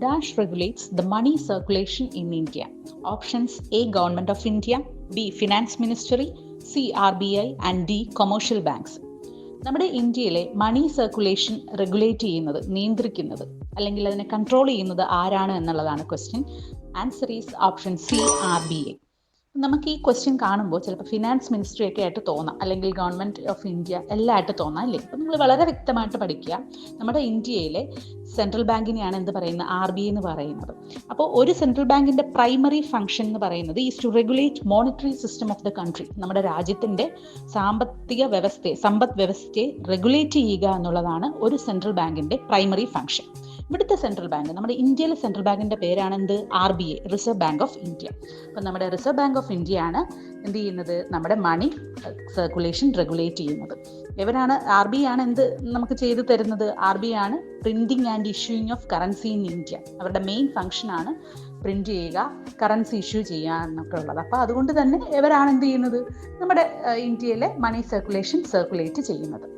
dash regulates the money circulation in India? Options A. Government of India, B. Finance Ministry, C. RBI and D. Commercial banks. നമ്മുടെ ഇന്ത്യയിലെ മണി circulation regulate ചെയ്യുന്നത്, നിയന്ത്രിക്കുന്നത് അല്ലെങ്കിൽ അതിനെ control ചെയ്യുന്നത് ആരാണ് എന്നുള്ളതാണ് question. Answer is option C, RBI. നമുക്ക് ഈ ക്വസ്റ്റ്യൻ കാണുമ്പോൾ ചിലപ്പോൾ ഫിനാൻസ് മിനിസ്ട്രി ഒക്കെ ആയിട്ട് തോന്നാം, അല്ലെങ്കിൽ ഗവൺമെൻറ് ഓഫ് ഇന്ത്യ എല്ലാം ആയിട്ട് തോന്നാം അല്ലേ. അപ്പോൾ നിങ്ങൾ വളരെ വ്യക്തമായിട്ട് പഠിക്കുക, നമ്മുടെ ഇന്ത്യയിലെ സെൻട്രൽ ബാങ്കിനെയാണ് എന്ത് പറയുന്നത്, RBI എന്ന് പറയുന്നത്. അപ്പോൾ ഒരു സെൻട്രൽ ബാങ്കിൻ്റെ പ്രൈമറി ഫംഗ്ഷൻ എന്ന് പറയുന്നത് is to regulate monetary system of the country. നമ്മുടെ രാജ്യത്തിൻ്റെ സമ്പദ് വ്യവസ്ഥയെ റെഗുലേറ്റ് ചെയ്യുക എന്നുള്ളതാണ് ഒരു സെൻട്രൽ ബാങ്കിൻ്റെ പ്രൈമറി ഫംഗ്ഷൻ. ഇവിടുത്തെ സെൻട്രൽ ബാങ്ക്, നമ്മുടെ ഇന്ത്യയിലെ സെൻട്രൽ ബാങ്കിൻ്റെ പേരാണ് എന്ത്, RBI, reserve bank of India. അപ്പം നമ്മുടെ റിസർവ് ബാങ്ക് ഓഫ് ഇന്ത്യ ആണ് എന്ത് ചെയ്യുന്നത്, നമ്മുടെ മണി സർക്കുലേഷൻ റെഗുലേറ്റ് ചെയ്യുന്നത്. ഇവരാണ്, RBI ആണ് എന്ത് നമുക്ക് ചെയ്തു തരുന്നത്, RBI ആണ് printing and issuing of currency in India. അവരുടെ മെയിൻ ഫംഗ്ഷൻ ആണ് പ്രിന്റ് ചെയ്യുക, കറൻസി ഇഷ്യൂ ചെയ്യുക എന്നൊക്കെ ഉള്ളത്. അപ്പോൾ അതുകൊണ്ട് തന്നെ ഇവരാണ് എന്ത് ചെയ്യുന്നത്, നമ്മുടെ ഇന്ത്യയിലെ മണി സർക്കുലേറ്റ് ചെയ്യുന്നത്.